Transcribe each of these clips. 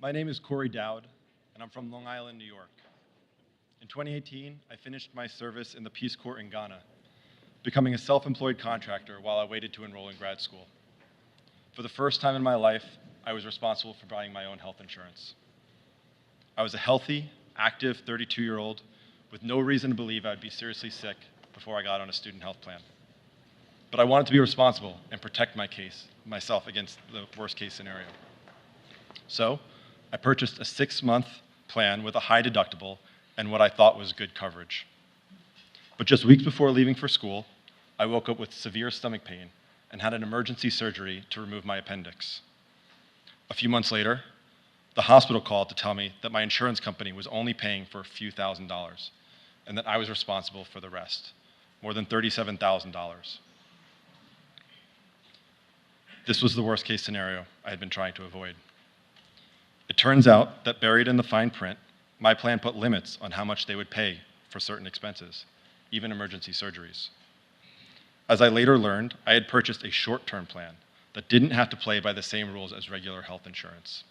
My name is Corey Dowd, and I'm from Long Island, New York. In 2018, I finished my service in the Peace Corps in Ghana, becoming a self-employed contractor while I waited to enroll in grad school. For the first time in my life, I was responsible for buying my own health insurance. I was a healthy, active 32-year-old with no reason to believe I'd be seriously sick before I got on a student health plan. But I wanted to be responsible and protect myself against the worst case scenario. So I purchased a 6-month plan with a high deductible and what I thought was good coverage. But just weeks before leaving for school, I woke up with severe stomach pain and had an emergency surgery to remove my appendix. A few months later, the hospital called to tell me that my insurance company was only paying for a few $1,000s and that I was responsible for the rest, more than $37,000. This was the worst case scenario I had been trying to avoid. It turns out that buried in the fine print, my plan put limits on how much they would pay for certain expenses, even emergency surgeries. As I later learned, I had purchased a short-term plan that didn't have to play by the same rules as regular health insurance.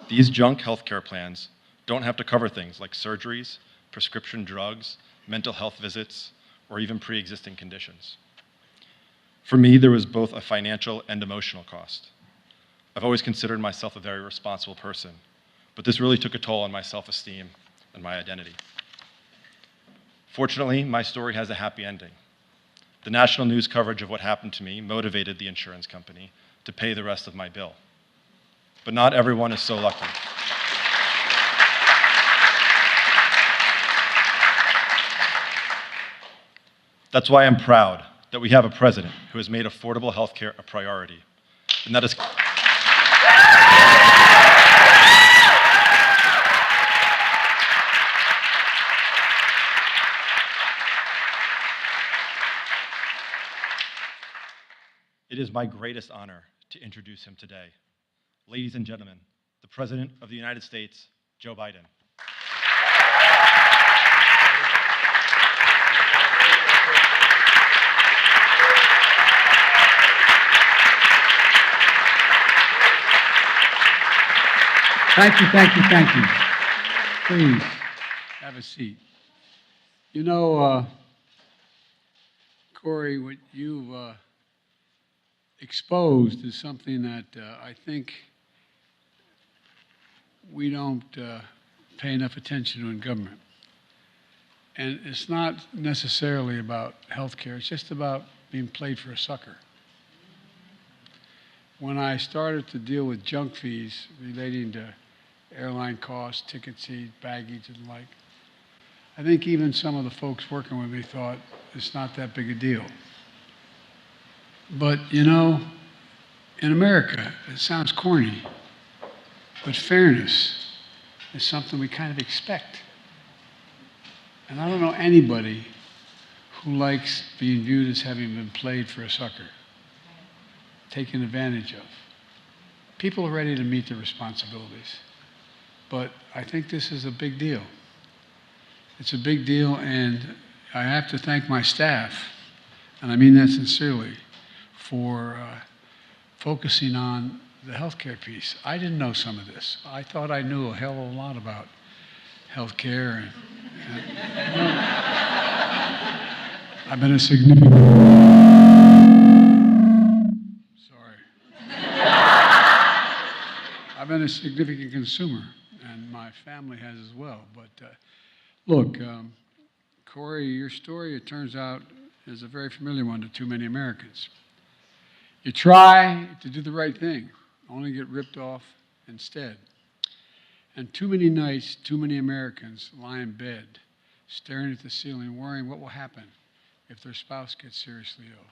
These junk healthcare plans don't have to cover things like surgeries, prescription drugs, mental health visits, or even pre-existing conditions. For me, there was both a financial and emotional cost. I've always considered myself a very responsible person, but this really took a toll on my self-esteem and my identity. Fortunately, my story has a happy ending. The national news coverage of what happened to me motivated the insurance company to pay the rest of my bill. But not everyone is so lucky. That's why I'm proud that we have a president who has made affordable health care a priority, and that is It is my greatest honor to introduce him today. Ladies and gentlemen, the President of the United States, Joe Biden. Thank you, thank you, thank you. Please, have a seat. You know, Corey, what you've exposed is something that I think we don't pay enough attention to in government. And it's not necessarily about health care, it's just about being played for a sucker. When I started to deal with junk fees relating to airline costs, ticket fees, baggage and the like, I think even some of the folks working with me thought it's not that big a deal. But, you know, in America, it sounds corny, but fairness is something we kind of expect. And I don't know anybody who likes being viewed as having been played for a sucker, taken advantage of. People are ready to meet their responsibilities. But I think this is a big deal. It's a big deal, and I have to thank my staff, and I mean that sincerely, for focusing on the healthcare piece. I didn't know some of this. I thought I knew a hell of a lot about healthcare. I've been a significant... Sorry. I've been a significant consumer, and my family has as well. But look, Corey, your story, it turns out, is a very familiar one to too many Americans. You try to do the right thing, only get ripped off instead. And too many nights, too many Americans lie in bed, staring at the ceiling, worrying what will happen if their spouse gets seriously ill.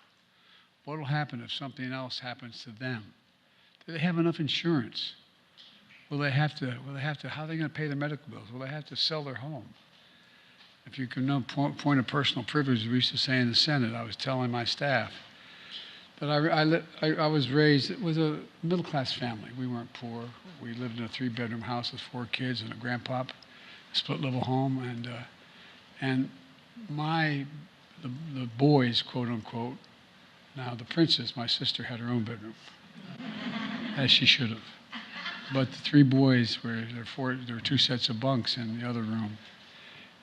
What will happen if something else happens to them? Do they have enough insurance? Will they have to, how are they going to pay their medical bills? Will they have to sell their home? If you can know point of personal privilege, we used to say in the Senate, I was telling my staff, but I was raised with a middle-class family. We weren't poor. We lived in a 3-bedroom house with 4 kids and a grandpop, a split-level home, and the boys, quote-unquote, now the princess, my sister, had her own bedroom, as she should have. But the three boys there were two sets of bunks in the other room.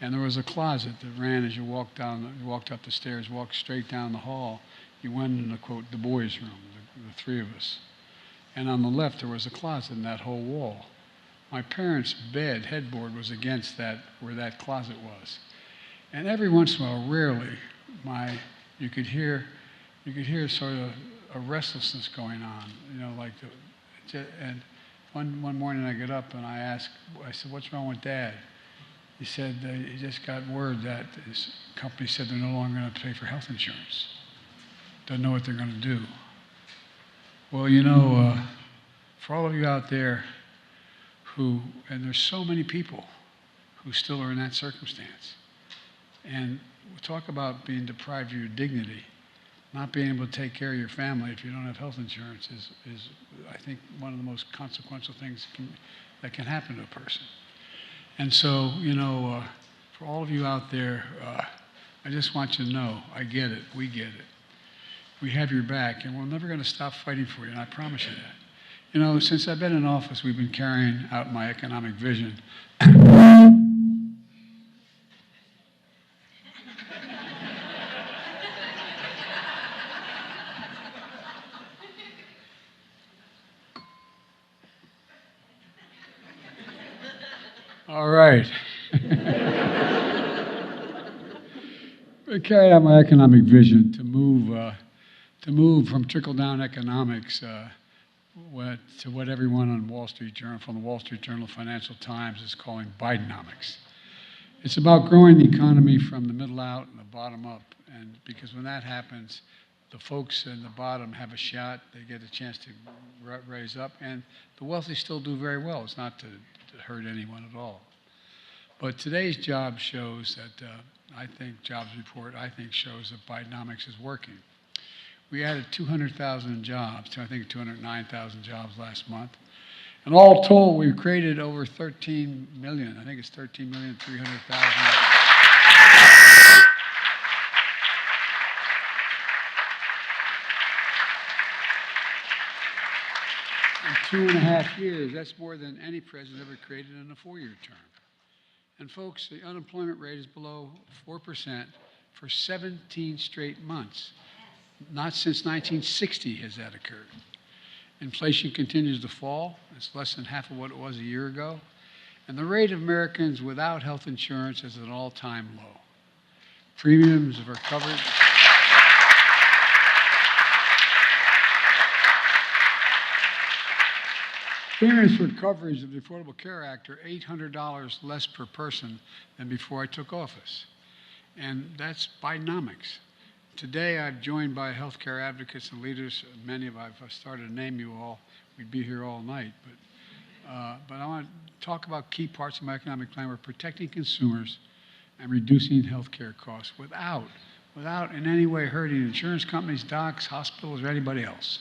And there was a closet that ran as you walked up the stairs, walked straight down the hall. You went into, quote, the boys' room, the three of us. And on the left, there was a closet in that whole wall. My parents' bed headboard was against that, where that closet was. And every once in a while, rarely, you could hear sort of a restlessness going on, and one morning I get up and I said, "What's wrong with Dad?" He said, he just got word that his company said they're no longer going to pay for health insurance. Doesn't know what they're going to do. Well, for all of you out there and there's so many people who still are in that circumstance, and we talk about being deprived of your dignity, not being able to take care of your family if you don't have health insurance is I think, one of the most consequential things that can happen to a person. And so, for all of you out there, I just want you to know, I get it, we get it. We have your back, and we're never going to stop fighting for you, and I promise you that. Since I've been in office, we've been carrying out my economic vision. All right. We carried out my economic vision to move from trickle-down economics to what everyone on Wall Street Journal, from the Wall Street Journal, Financial Times, is calling Bidenomics. It's about growing the economy from the middle out and the bottom up, and because when that happens, the folks in the bottom have a shot. They get a chance to raise up, and the wealthy still do very well. It's not to hurt anyone at all. But today's job shows that, jobs report, shows that Bidenomics is working. We added 200,000 jobs, I think 209,000 jobs last month. And all told, we've created over 13 million. I think it's 13,300,000. In 2.5 years, that's more than any president ever created in a 4-year term. And folks, the unemployment rate is below 4% for 17 straight months. Not since 1960 has that occurred. Inflation continues to fall. It's less than half of what it was a year ago. And the rate of Americans without health insurance is at an all-time low. Premiums are covered. Premiums for coverage of the Affordable Care Act are $800 less per person than before I took office. And that's Bidenomics. Today, I'm joined by healthcare advocates and leaders. Many of them, if I started to name you all, we'd be here all night. But I want to talk about key parts of my economic plan. We're protecting consumers and reducing healthcare costs without in any way hurting insurance companies, docs, hospitals, or anybody else.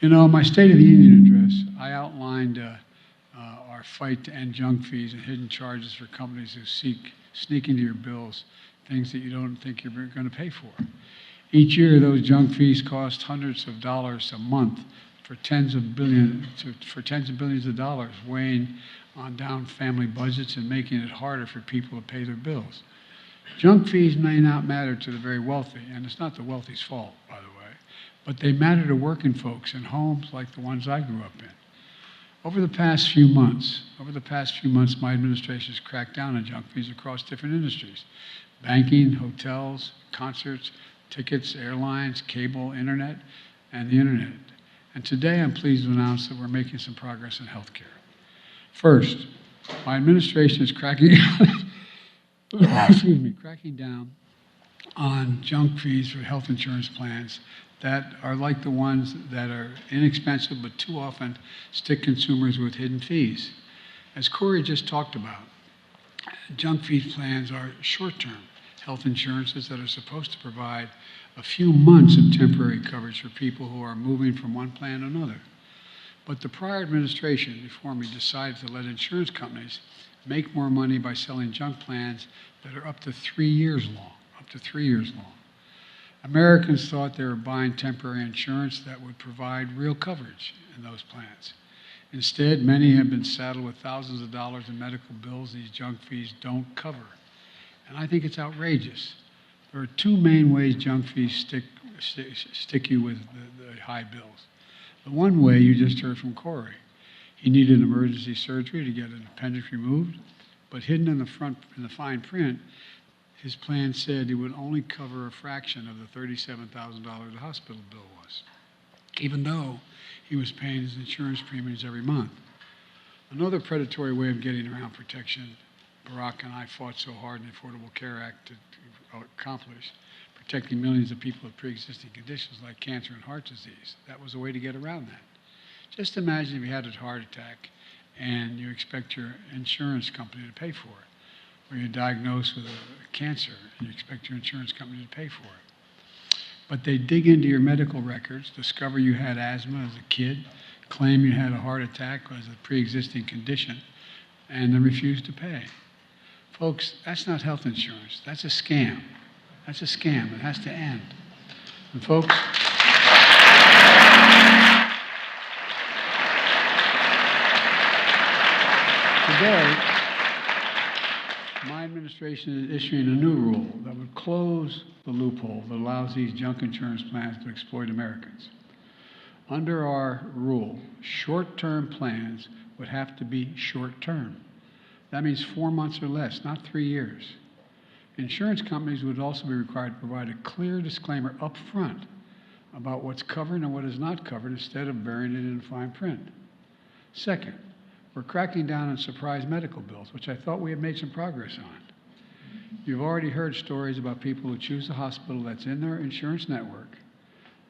My State of the Union address, I outlined our fight to end junk fees and hidden charges for companies who sneak into your bills things that you don't think you're going to pay for. Each year, those junk fees cost hundreds of dollars a month for tens of billions of dollars, weighing on down family budgets and making it harder for people to pay their bills. Junk fees may not matter to the very wealthy, and it's not the wealthy's fault, by the way, but they matter to working folks in homes like the ones I grew up in. Over the past few months, my administration has cracked down on junk fees across different industries: banking, hotels, concerts, tickets, airlines, cable, internet, and the internet. And today I'm pleased to announce that we're making some progress in healthcare. First, my administration is cracking down on junk fees for health insurance plans that are like the ones that are inexpensive but too often stick consumers with hidden fees. As Corey just talked about, junk fee plans are short-term health insurances that are supposed to provide a few months of temporary coverage for people who are moving from one plan to another. But the prior administration before me decided to let insurance companies make more money by selling junk plans that are up to 3 years long. Americans thought they were buying temporary insurance that would provide real coverage in those plans. Instead, many have been saddled with thousands of dollars in medical bills these junk fees don't cover. And I think it's outrageous. There are two main ways junk fees stick you with the high bills. The one way you just heard from Corey. He needed emergency surgery to get an appendix removed, but hidden in the fine print, his plan said it would only cover a fraction of the $37,000 the hospital bill was, even though he was paying his insurance premiums every month. Another predatory way of getting around protection Barack and I fought so hard in the Affordable Care Act to accomplish, protecting millions of people with pre-existing conditions like cancer and heart disease. That was a way to get around that. Just imagine if you had a heart attack and you expect your insurance company to pay for it, or you're diagnosed with a cancer and you expect your insurance company to pay for it. But they dig into your medical records, discover you had asthma as a kid, claim you had a heart attack as a pre-existing condition, and then refuse to pay. Folks, that's not health insurance. That's a scam. That's a scam. It has to end. And folks, today, my administration is issuing a new rule that would close the loophole that allows these junk insurance plans to exploit Americans. Under our rule, short-term plans would have to be short-term. That means 4 months or less, not 3 years. Insurance companies would also be required to provide a clear disclaimer up front about what's covered and what is not covered instead of burying it in fine print. Second, we're cracking down on surprise medical bills, which I thought we had made some progress on. You've already heard stories about people who choose a hospital that's in their insurance network,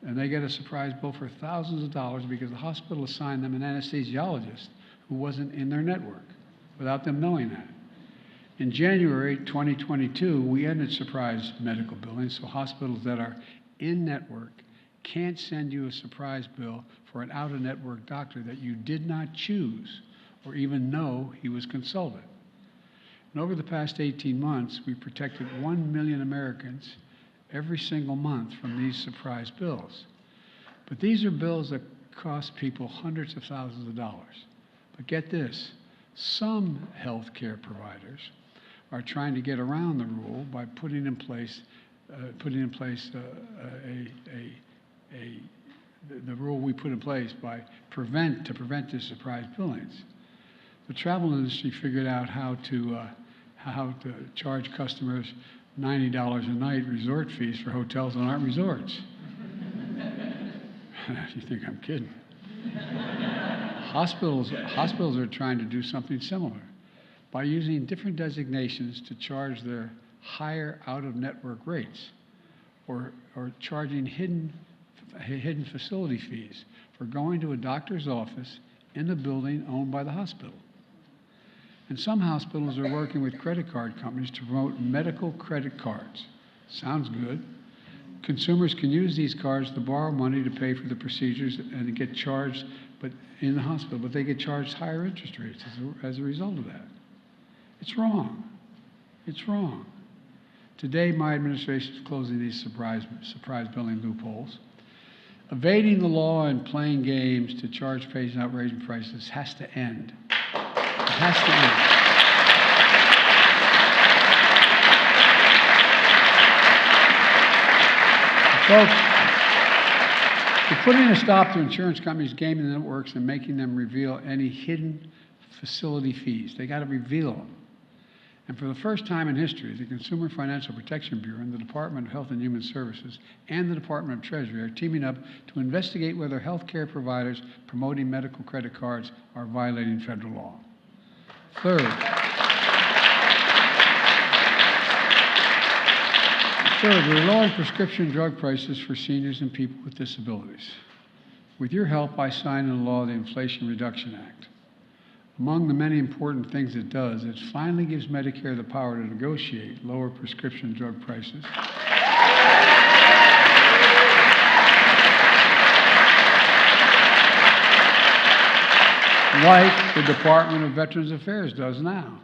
and they get a surprise bill for thousands of dollars because the hospital assigned them an anesthesiologist who wasn't in their network, without them knowing that. In January 2022, we ended surprise medical billing, so hospitals that are in network can't send you a surprise bill for an out-of-network doctor that you did not choose or even know he was consulted. And over the past 18 months, we protected 1 million Americans every single month from these surprise bills. But these are bills that cost people hundreds of thousands of dollars. But get this, some health care providers are trying to get around the rule by putting in place the rule we put in place to prevent these surprise billings. The travel industry figured out how to charge customers $90 a night resort fees for hotels that aren't resorts. You think I'm kidding? Hospitals are trying to do something similar by using different designations to charge their higher out-of-network rates, or charging hidden facility fees for going to a doctor's office in the building owned by the hospital. And some hospitals are working with credit card companies to promote medical credit cards. Sounds good. Consumers can use these cards to borrow money to pay for the procedures and to get charged in the hospital, but they get charged higher interest rates as a result of that. It's wrong. It's wrong. Today, my administration is closing these surprise billing loopholes. Evading the law and playing games to charge patients outrageous prices has to end. It has to end. Folks, we're putting a stop to insurance companies gaming the networks and making them reveal any hidden facility fees. They got to reveal them. And for the first time in history, the Consumer Financial Protection Bureau and the Department of Health and Human Services and the Department of Treasury are teaming up to investigate whether health care providers promoting medical credit cards are violating federal law. Third, we're lowering prescription drug prices for seniors and people with disabilities. With your help, I signed into law the Inflation Reduction Act. Among the many important things it does, it finally gives Medicare the power to negotiate lower prescription drug prices. Like the Department of Veterans Affairs does now.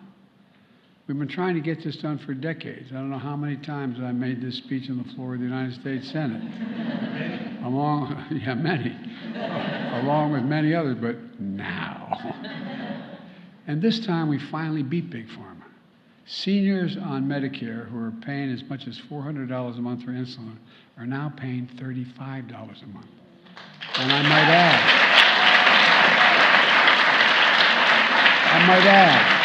We've been trying to get this done for decades. I don't know how many times I made this speech on the floor of the United States Senate. Many. along with many others, but now. And this time we finally beat Big Pharma. Seniors on Medicare who are paying as much as $400 a month for insulin are now paying $35 a month. And I might add,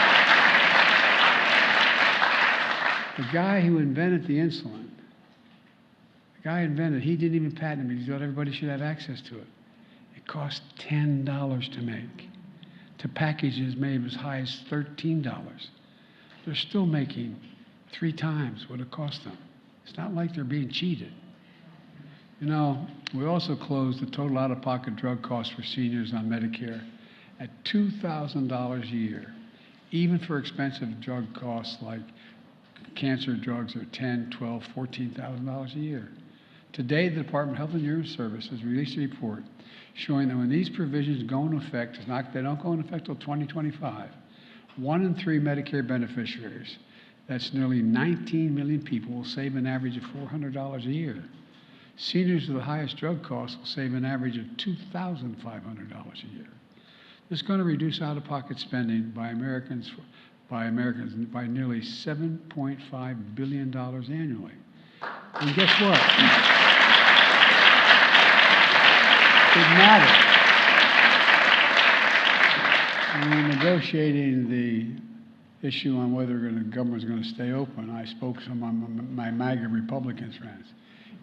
the guy who invented the insulin, he didn't even patent it because he thought everybody should have access to it. It cost $10 to make. To packages made as high as $13. They're still making 3 times what it cost them. It's not like they're being cheated. You know, we also closed the total out-of-pocket drug costs for seniors on Medicare at $2,000 a year, even for expensive drug costs like cancer drugs are $10,000, $12,000, $14,000 a year. Today, the Department of Health and Human Services released a report showing that when these provisions go into effect, they don't go into effect until 2025, 1 in 3 Medicare beneficiaries, that's nearly 19 million people, will save an average of $400 a year. Seniors with the highest drug costs will save an average of $2,500 a year. This is going to reduce out-of-pocket spending by Americans by nearly $7.5 billion annually. And guess what? It matters. When we're negotiating the issue on whether the government's going to stay open, I spoke to some of my MAGA Republican friends.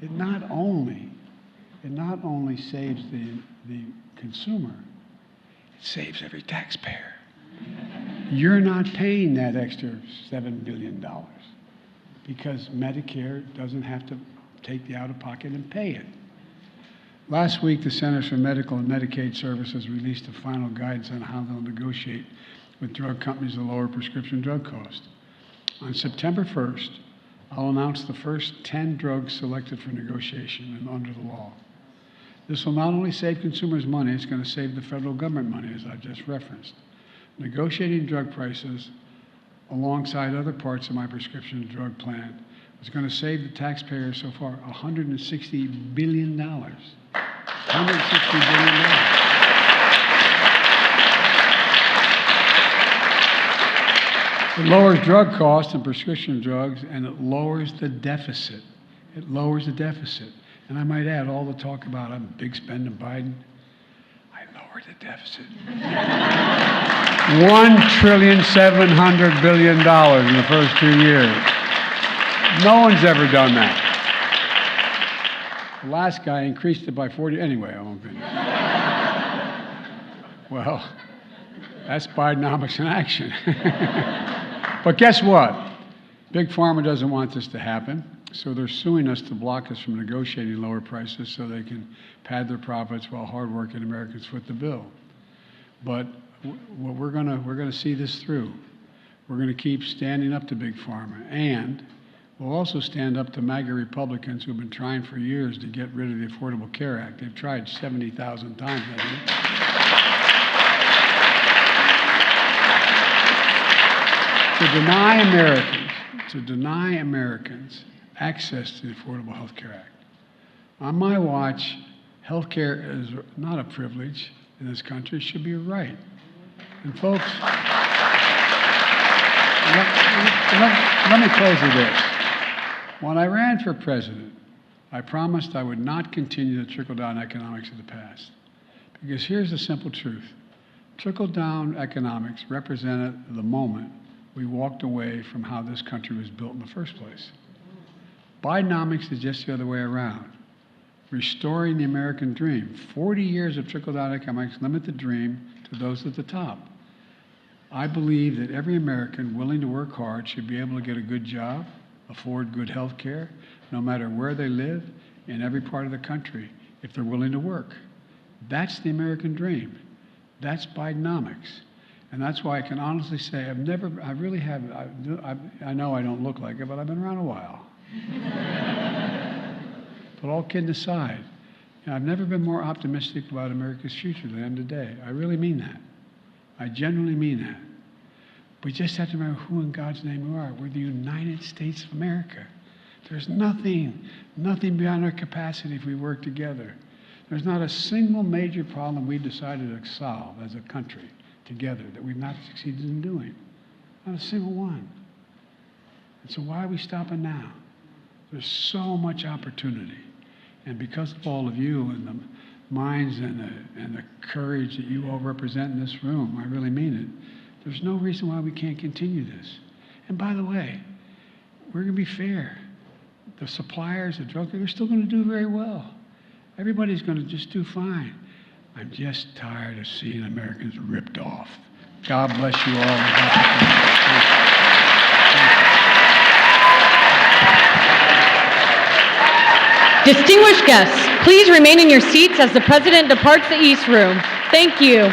It not only saves the consumer, it saves every taxpayer. You're not paying that extra $7 billion because Medicare doesn't have to take the out-of-pocket and pay it. Last week, the Centers for Medical and Medicaid Services released the final guidance on how they'll negotiate with drug companies to lower prescription drug costs. On September 1st, I'll announce the first 10 drugs selected for negotiation and under the law. This will not only save consumers money, it's going to save the federal government money, as I just referenced. Negotiating drug prices alongside other parts of my prescription drug plan is going to save the taxpayers so far $160 billion. $160 billion. It lowers drug costs and prescription drugs, and it lowers the deficit. It lowers the deficit. And I might add, all the talk about I'm a big spender Biden, I lowered the deficit. $1.7 trillion in the first 2 years. No one's ever done that. The last guy increased it by 40. Anyway, I won't finish. Well, that's Bidenomics in action. But guess what? Big Pharma doesn't want this to happen, so they're suing us to block us from negotiating lower prices so they can pad their profits while hardworking Americans foot the bill. But we're gonna see this through. We're gonna keep standing up to Big Pharma, and we'll also stand up to MAGA Republicans who've been trying for years to get rid of the Affordable Care Act. They've tried 70,000 times, I think. To deny Americans access to the Affordable Health Care Act. On my watch, health care is not a privilege in this country, it should be a right. And folks, let me close with this. When I ran for president, I promised I would not continue the trickle-down economics of the past. Because here's the simple truth. Trickle-down economics represented the moment we walked away from how this country was built in the first place. Bidenomics is just the other way around. Restoring the American dream. 40 years of trickle-down economics limit the dream to those at the top. I believe that every American willing to work hard should be able to get a good job, afford good health care, no matter where they live, in every part of the country, if they're willing to work. That's the American dream. That's Bidenomics. And that's why I can honestly say I know I don't look like it, but I've been around a while. But all kidding aside, I've never been more optimistic about America's future than I am today. I really mean that. I genuinely mean that. We just have to remember who in God's name we are. We're the United States of America. There's nothing beyond our capacity if we work together. There's not a single major problem we decided to solve as a country together that we've not succeeded in doing. Not a single one. And so why are we stopping now? There's so much opportunity. And because of all of you and the minds and the courage that you all represent in this room, I really mean it, there's no reason why we can't continue this. And by the way, we're going to be fair. The suppliers, the drug dealers, are still going to do very well. Everybody's going to just do fine. I'm just tired of seeing Americans ripped off. God bless you all. Distinguished guests, please remain in your seats as the President departs the East Room. Thank you.